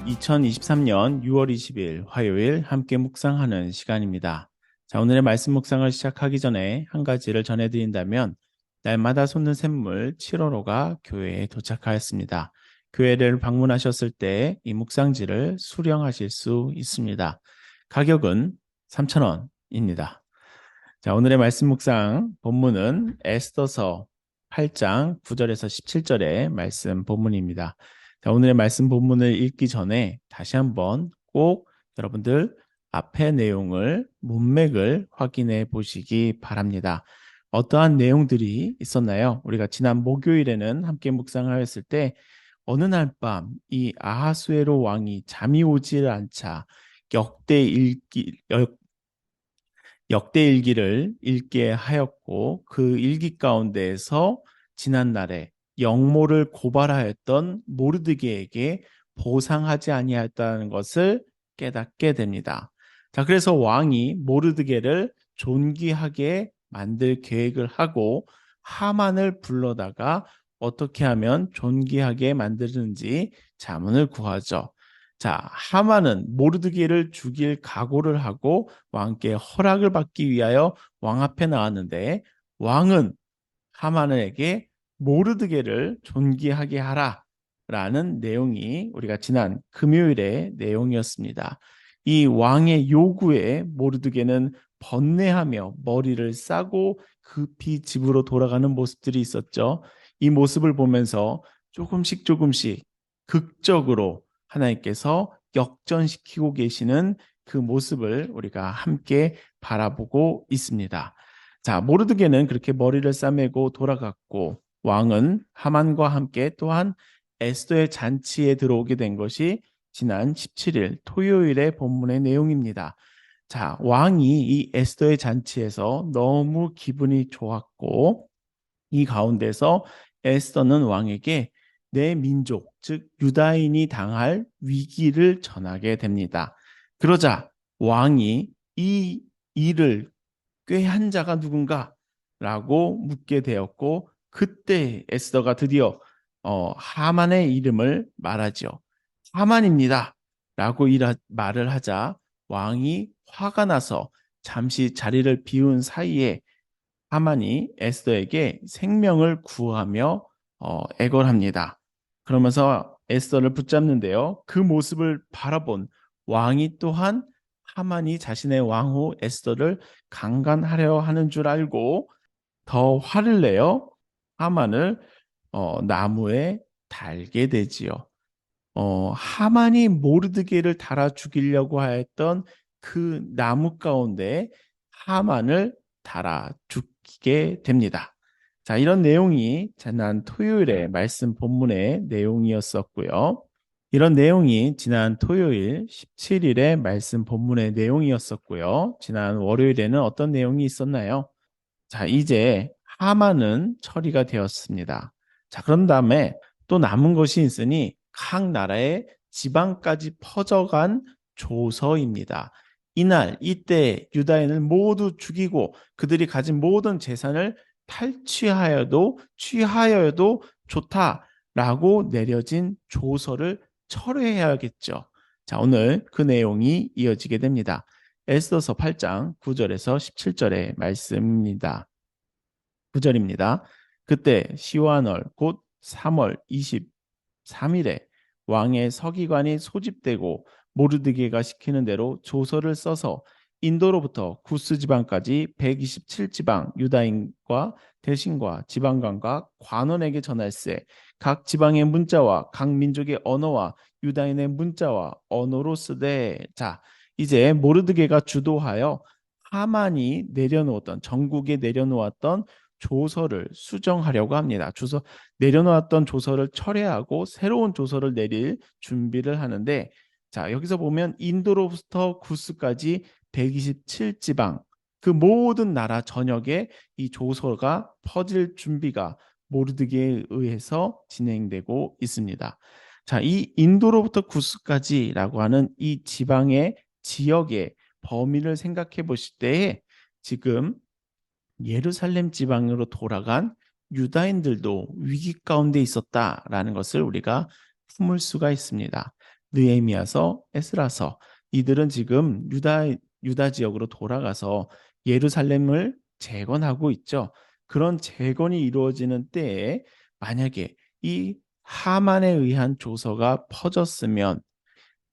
2023년 6월 20일 화요일 함께 묵상하는 시간입니다. 자, 오늘의 말씀 묵상을 시작하기 전에 한 가지를 전해드린다면 날마다 솟는 샘물 7월호가 교회에 도착하였습니다. 교회를 방문하셨을 때 이 묵상지를 수령하실 수 있습니다. 가격은 3,000원입니다. 자, 오늘의 말씀 묵상 본문은 에스더서 8장 9절에서 17절의 말씀 본문입니다. 자, 오늘의 말씀 본문을 읽기 전에 다시 한번 꼭 여러분들 앞의 내용을 문맥을 확인해 보시기 바랍니다. 어떠한 내용들이 있었나요? 우리가 지난 목요일에는 함께 묵상하였을 때 어느 날 밤 이 아하수에로 왕이 잠이 오질 않자 역대일기를 읽게 하였고 그 일기 가운데에서 지난날에 역모를 고발하였던 모르드게에게 보상하지 아니하였다는 것을 깨닫게 됩니다. 자, 그래서 왕이 모르드게를 존귀하게 만들 계획을 하고 하만을 불러다가 어떻게 하면 존귀하게 만드는지 자문을 구하죠. 자, 하만은 모르드게를 죽일 각오를 하고 왕께 허락을 받기 위하여 왕 앞에 나왔는데 왕은 하만에게 모르드게를 존귀하게 하라라는 내용이 우리가 지난 금요일의 내용이었습니다. 이 왕의 요구에 모르드게는 번뇌하며 머리를 싸고 급히 집으로 돌아가는 모습들이 있었죠. 이 모습을 보면서 조금씩 극적으로 하나님께서 역전시키고 계시는 그 모습을 우리가 함께 바라보고 있습니다. 자, 모르드게는 그렇게 머리를 싸매고 돌아갔고 왕은 하만과 함께 또한 에스더의 잔치에 들어오게 된 것이 지난 17일 토요일의 본문의 내용입니다. 자, 왕이 이 에스더의 잔치에서 너무 기분이 좋았고 이 가운데서 에스더는 왕에게 내 민족, 즉 유다인이 당할 위기를 전하게 됩니다. 그러자 왕이 이 일을 꾀한 자가 누군가? 라고 묻게 되었고 그때 에스더가 드디어 하만의 이름을 말하죠. 하만입니다. 라고 말을 하자 왕이 화가 나서 잠시 자리를 비운 사이에 하만이 에스더에게 생명을 구하며 애걸합니다. 그러면서 에스더를 붙잡는데요. 그 모습을 바라본 왕이 또한 하만이 자신의 왕후 에스더를 강간하려 하는 줄 알고 더 화를 내어 하만을 나무에 달게 되지요. 하만이 모르드게를 달아 죽이려고 하였던 그 나무 가운데 하만을 달아 죽게 됩니다. 자, 이런 내용이 지난 토요일에 말씀 본문의 내용이었었고요. 이런 내용이 지난 토요일 17일의 말씀 본문의 내용이었었고요. 지난 월요일에는 어떤 내용이 있었나요? 자, 이제 하만은 처리가 되었습니다. 자, 그런 다음에 또 남은 것이 있으니 각 나라의 지방까지 퍼져간 조서입니다. 이날 이때 유다인을 모두 죽이고 그들이 가진 모든 재산을 취하여도 좋다라고 내려진 조서를 철회해야겠죠. 자, 오늘 그 내용이 이어지게 됩니다. 에스더서 8장 9절에서 17절의 말씀입니다. 9절입니다. 그때 시완월 곧 3월 23일에 왕의 서기관이 소집되고 모르드게가 시키는 대로 조서를 써서 인도로부터 구스 지방까지 127지방 유다인과 대신과 지방관과 관원에게 전할세 각 지방의 문자와 각 민족의 언어와 유다인의 문자와 언어로 쓰되 자 이제 모르드게가 주도하여 하만이 내려놓았던 전국에 내려놓았던 조서를 수정하려고 합니다. 내려놓았던 조서를 철회하고 새로운 조서를 내릴 준비를 하는데 자, 여기서 보면 인도로부터 구스까지 127지방 그 모든 나라 전역에 이 조서가 퍼질 준비가 모르드게에 의해서 진행되고 있습니다. 자, 이 인도로부터 구스까지라고 하는 이 지방의 지역의 범위를 생각해 보실 때에 지금 예루살렘 지방으로 돌아간 유다인들도 위기 가운데 있었다라는 것을 우리가 품을 수가 있습니다. 느헤미야서, 에스라서, 이들은 지금 유다 지역으로 돌아가서 예루살렘을 재건하고 있죠. 그런 재건이 이루어지는 때에 만약에 이 하만에 의한 조서가 퍼졌으면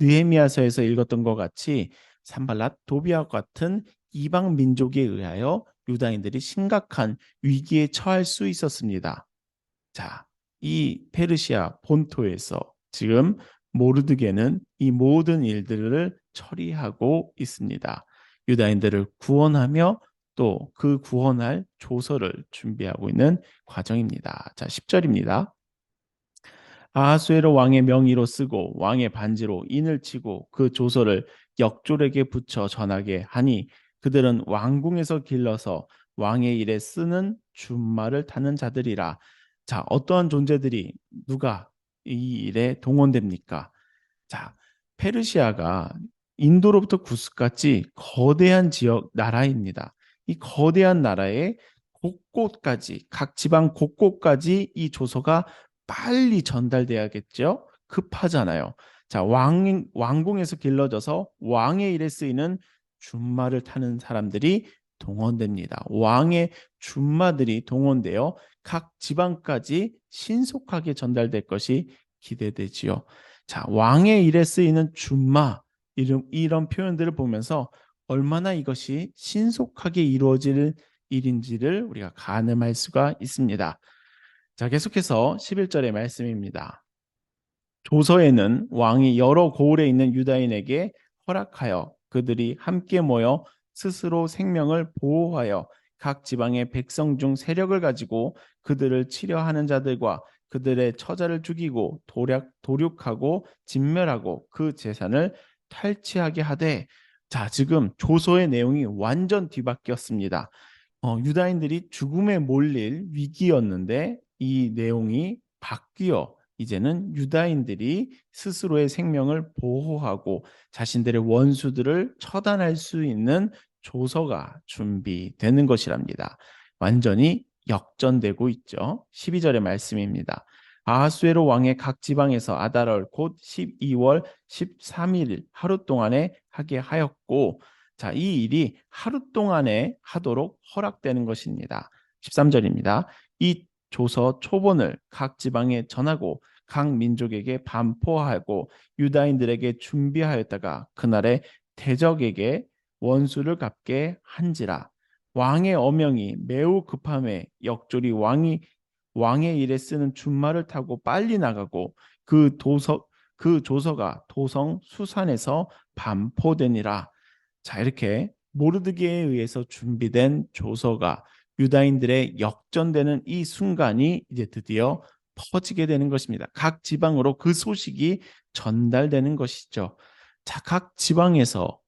느헤미야서에서 읽었던 것 같이 산발랏, 도비아와 같은 이방 민족에 의하여 유다인들이 심각한 위기에 처할 수 있었습니다. 자, 이 페르시아 본토에서 지금 모르드게는 이 모든 일들을 처리하고 있습니다. 유다인들을 구원하며 또 그 구원할 조서를 준비하고 있는 과정입니다. 자, 10절입니다. 아하수에로 왕의 명의로 쓰고 왕의 반지로 인을 치고 그 조서를 역졸에게 붙여 전하게 하니 그들은 왕궁에서 길러서 왕의 일에 쓰는 준말을 타는 자들이라. 자, 어떠한 존재들이 누가 이 일에 동원됩니까? 자, 페르시아가 인도로부터 구스까지 거대한 지역 나라입니다. 이 거대한 나라의 곳곳까지 각 지방 곳곳까지 이 조서가 빨리 전달돼야겠죠. 급하잖아요. 자, 왕궁에서 길러져서 왕의 일에 쓰이는 준마를 타는 사람들이 동원됩니다. 왕의 준마들이 동원되어 각 지방까지 신속하게 전달될 것이 기대되지요. 자, 왕의 일에 쓰이는 준마 이런 표현들을 보면서 얼마나 이것이 신속하게 이루어질 일인지를 우리가 가늠할 수가 있습니다. 자, 계속해서 11절의 말씀입니다. 조서에는 왕이 여러 고을에 있는 유다인에게 허락하여 그들이 함께 모여 스스로 생명을 보호하여 각 지방의 백성 중 세력을 가지고 그들을 치려하는 자들과 그들의 처자를 죽이고 도륙하고 진멸하고 그 재산을 탈취하게 하되. 자, 지금 조서의 내용이 완전 뒤바뀌었습니다. 유다인들이 죽음에 몰릴 위기였는데 이 내용이 바뀌어 이제는 유다인들이 스스로의 생명을 보호하고 자신들의 원수들을 처단할 수 있는 조서가 준비되는 것이랍니다. 완전히 역전되고 있죠. 12절의 말씀입니다. 아하수에로 왕의 각 지방에서 아달월 곧 12월 13일 하루 동안에 하게 하였고. 자, 이 일이 하루 동안에 하도록 허락되는 것입니다. 13절입니다. 이 조서 초본을 각 지방에 전하고 각 민족에게 반포하고 유다인들에게 준비하였다가 그날에 대적에게 원수를 갚게 한지라. 왕의 어명이 매우 급함에 역졸이 왕의 일에 쓰는 준말을 타고 빨리 나가고 그 조서가 도성 수산에서 반포되니라. 자, 이렇게 모르드게에 의해서 준비된 조서가 유다인들의 역전되는 이 순간이 이제 드디어 퍼지게 되는 것입니다. 각 지방으로 그 소식이 전달되는 것이죠. 자, 각 지방에서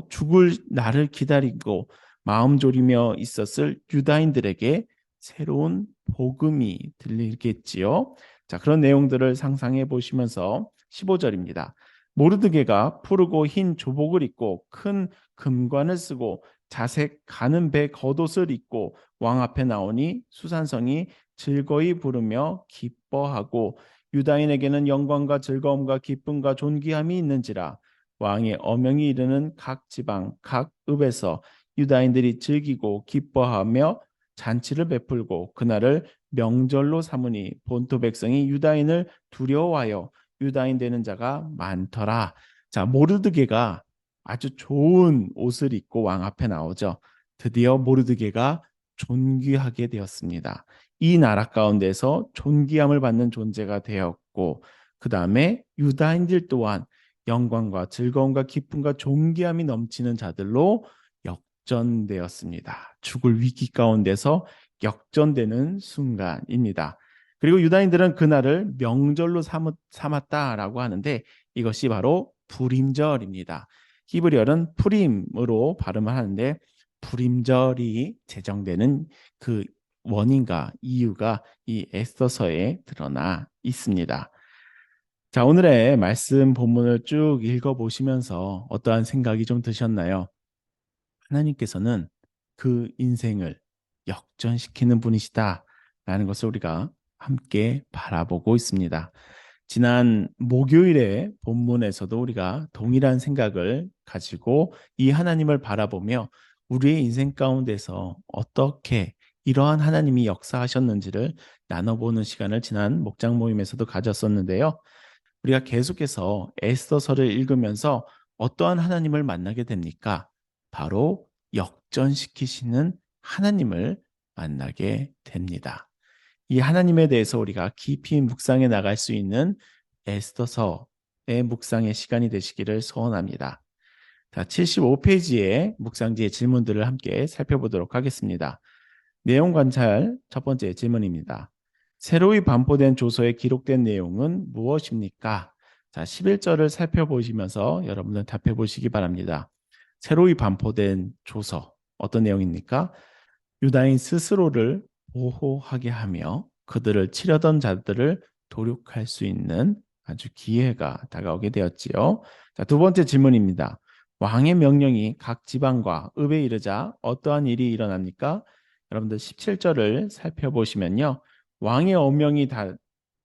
죽을 날을 기다리고 마음 졸이며 있었을 유다인들에게 새로운 복음이 들리겠지요. 자, 그런 내용들을 상상해 보시면서 15절입니다. 모르드게가 푸르고 흰 조복을 입고 큰 금관을 쓰고 자색 가는 배 겉옷을 입고 왕 앞에 나오니 수산성이 즐거이 부르며 기뻐하고 유다인에게는 영광과 즐거움과 기쁨과 존귀함이 있는지라. 왕의 어명이 이르는 각 지방 각 읍에서 유다인들이 즐기고 기뻐하며 잔치를 베풀고 그날을 명절로 삼으니 본토 백성이 유다인을 두려워하여 유다인 되는 자가 많더라. 자, 모르드게가 아주 좋은 옷을 입고 왕 앞에 나오죠. 드디어 모르드게가 존귀하게 되었습니다. 이 나라 가운데서 존귀함을 받는 존재가 되었고, 그 다음에 유다인들 또한 영광과 즐거움과 기쁨과 존귀함이 넘치는 자들로 역전되었습니다. 죽을 위기 가운데서 역전되는 순간입니다. 그리고 유다인들은 그날을 명절로 삼았다라고 하는데 이것이 바로 불임절입니다. 히브리어는 프림으로 발음을 하는데 불임절이 제정되는 그 원인과 이유가 이 에스더서에 드러나 있습니다. 자, 오늘의 말씀 본문을 쭉 읽어보시면서 어떠한 생각이 좀 드셨나요? 하나님께서는 그 인생을 역전시키는 분이시다라는 것을 우리가 함께 바라보고 있습니다. 지난 목요일의 본문에서도 우리가 동일한 생각을 가지고 이 하나님을 바라보며 우리의 인생 가운데서 어떻게 이러한 하나님이 역사하셨는지를 나눠보는 시간을 지난 목장 모임에서도 가졌었는데요. 우리가 계속해서 에스더서를 읽으면서 어떠한 하나님을 만나게 됩니까? 바로 역전시키시는 하나님을 만나게 됩니다. 이 하나님에 대해서 우리가 깊이 묵상해 나갈 수 있는 에스더서의 묵상의 시간이 되시기를 소원합니다. 자, 75페이지의 묵상지의 질문들을 함께 살펴보도록 하겠습니다. 내용 관찰 첫 번째 질문입니다. 새로이 반포된 조서에 기록된 내용은 무엇입니까? 자, 11절을 살펴보시면서 여러분들 답해 보시기 바랍니다. 새로이 반포된 조서, 어떤 내용입니까? 유다인 스스로를 보호하게 하며 그들을 치려던 자들을 도륙할 수 있는 아주 기회가 다가오게 되었지요. 자, 두 번째 질문입니다. 왕의 명령이 각 지방과 읍에 이르자 어떠한 일이 일어납니까? 여러분들 17절을 살펴보시면요. 왕의 어명이 다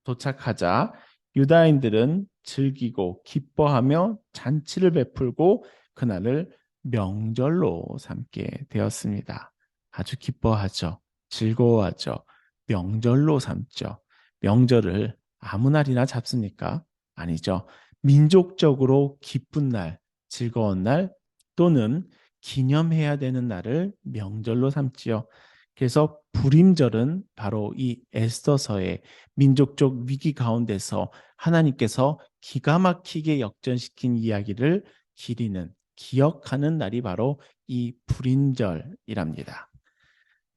도착하자 유다인들은 즐기고 기뻐하며 잔치를 베풀고 그날을 명절로 삼게 되었습니다. 아주 기뻐하죠. 즐거워하죠. 명절로 삼죠. 명절을 아무 날이나 잡습니까? 아니죠. 민족적으로 기쁜 날, 즐거운 날 또는 기념해야 되는 날을 명절로 삼지요. 그래서 불임절은 바로 이 에스더서의 민족적 위기 가운데서 하나님께서 기가 막히게 역전시킨 이야기를 기리는, 기억하는 날이 바로 이 불임절이랍니다.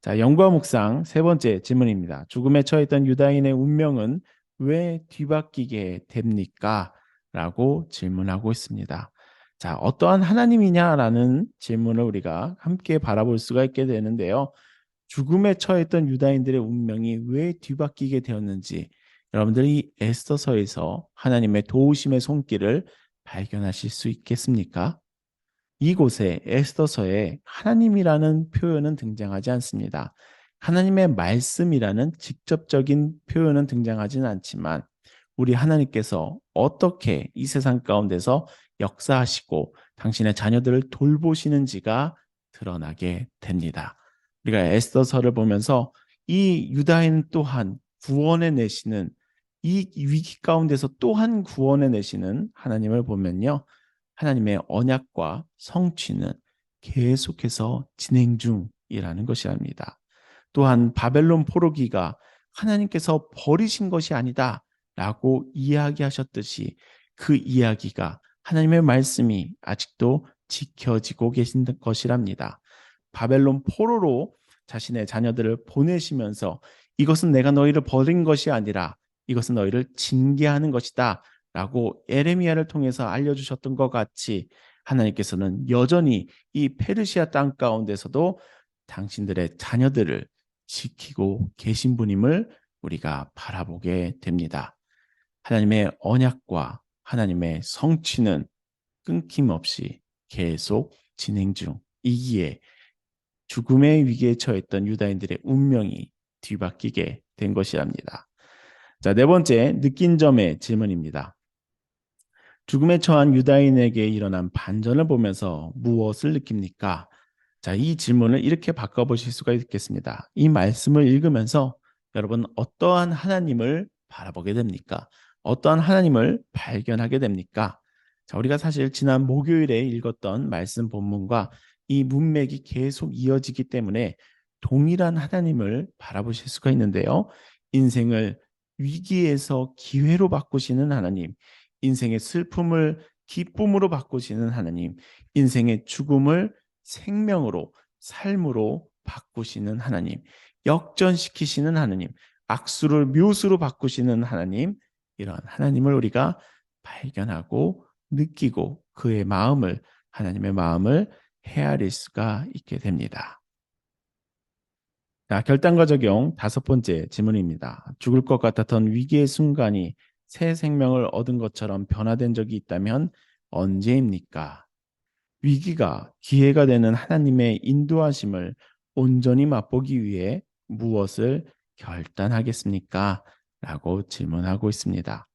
자, 연과 묵상 세 번째 질문입니다. 죽음에 처했던 유다인의 운명은 왜 뒤바뀌게 됩니까? 라고 질문하고 있습니다. 자, 어떠한 하나님이냐라는 질문을 우리가 함께 바라볼 수가 있게 되는데요. 죽음에 처했던 유다인들의 운명이 왜 뒤바뀌게 되었는지 여러분들이 에스더서에서 하나님의 도우심의 손길을 발견하실 수 있겠습니까? 이곳에 에스더서에 하나님이라는 표현은 등장하지 않습니다. 하나님의 말씀이라는 직접적인 표현은 등장하지는 않지만 우리 하나님께서 어떻게 이 세상 가운데서 역사하시고 당신의 자녀들을 돌보시는지가 드러나게 됩니다. 우리가 에스더서를 보면서 이 유다인 또한 구원해 내시는 이 위기 가운데서 또한 구원해 내시는 하나님을 보면요. 하나님의 언약과 성취는 계속해서 진행 중이라는 것이랍니다. 또한 바벨론 포로기가 하나님께서 버리신 것이 아니다 라고 이야기하셨듯이 그 이야기가 하나님의 말씀이 아직도 지켜지고 계신 것이랍니다. 바벨론 포로로 자신의 자녀들을 보내시면서 이것은 내가 너희를 버린 것이 아니라 이것은 너희를 징계하는 것이다 라고 에레미야를 통해서 알려주셨던 것 같이 하나님께서는 여전히 이 페르시아 땅 가운데서도 당신들의 자녀들을 지키고 계신 분임을 우리가 바라보게 됩니다. 하나님의 언약과 하나님의 성취는 끊김없이 계속 진행 중이기에 죽음의 위기에 처했던 유다인들의 운명이 뒤바뀌게 된 것이랍니다. 자, 네 번째 느낀 점의 질문입니다. 죽음에 처한 유다인에게 일어난 반전을 보면서 무엇을 느낍니까? 자, 이 질문을 이렇게 바꿔보실 수가 있겠습니다. 이 말씀을 읽으면서 여러분 어떠한 하나님을 바라보게 됩니까? 어떠한 하나님을 발견하게 됩니까? 자, 우리가 사실 지난 목요일에 읽었던 말씀 본문과 이 문맥이 계속 이어지기 때문에 동일한 하나님을 바라보실 수가 있는데요. 인생을 위기에서 기회로 바꾸시는 하나님, 인생의 슬픔을 기쁨으로 바꾸시는 하나님, 인생의 죽음을 생명으로, 삶으로 바꾸시는 하나님, 역전시키시는 하나님, 악수를 묘수로 바꾸시는 하나님, 이런 하나님을 우리가 발견하고 느끼고 그의 마음을, 하나님의 마음을 헤아릴 수가 있게 됩니다. 자, 결단과 적용 다섯 번째 질문입니다. 죽을 것 같았던 위기의 순간이 새 생명을 얻은 것처럼 변화된 적이 있다면 언제입니까? 위기가 기회가 되는 하나님의 인도하심을 온전히 맛보기 위해 무엇을 결단하겠습니까? 라고 질문하고 있습니다.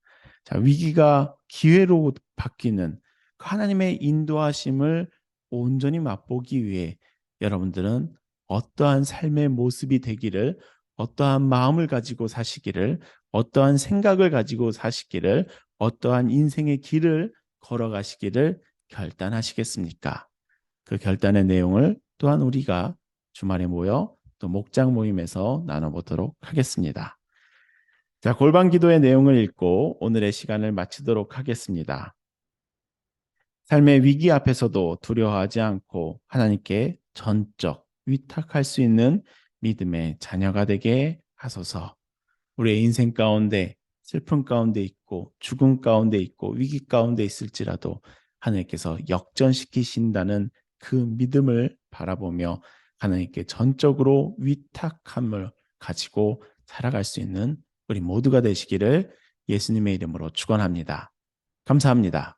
자, 위기가 기회로 바뀌는 그 하나님의 인도하심을 온전히 맛보기 위해 여러분들은 어떠한 삶의 모습이 되기를, 어떠한 마음을 가지고 사시기를, 어떠한 생각을 가지고 사시기를, 어떠한 인생의 길을 걸어가시기를 결단하시겠습니까? 그 결단의 내용을 또한 우리가 주말에 모여 또 목장 모임에서 나눠보도록 하겠습니다. 자, 골방 기도의 내용을 읽고 오늘의 시간을 마치도록 하겠습니다. 삶의 위기 앞에서도 두려워하지 않고 하나님께 전적 위탁할 수 있는 믿음의 자녀가 되게 하소서. 우리의 인생 가운데 슬픔 가운데 있고 죽음 가운데 있고 위기 가운데 있을지라도 하나님께서 역전시키신다는 그 믿음을 바라보며 하나님께 전적으로 위탁함을 가지고 살아갈 수 있는 우리 모두가 되시기를 예수님의 이름으로 축원합니다. 감사합니다.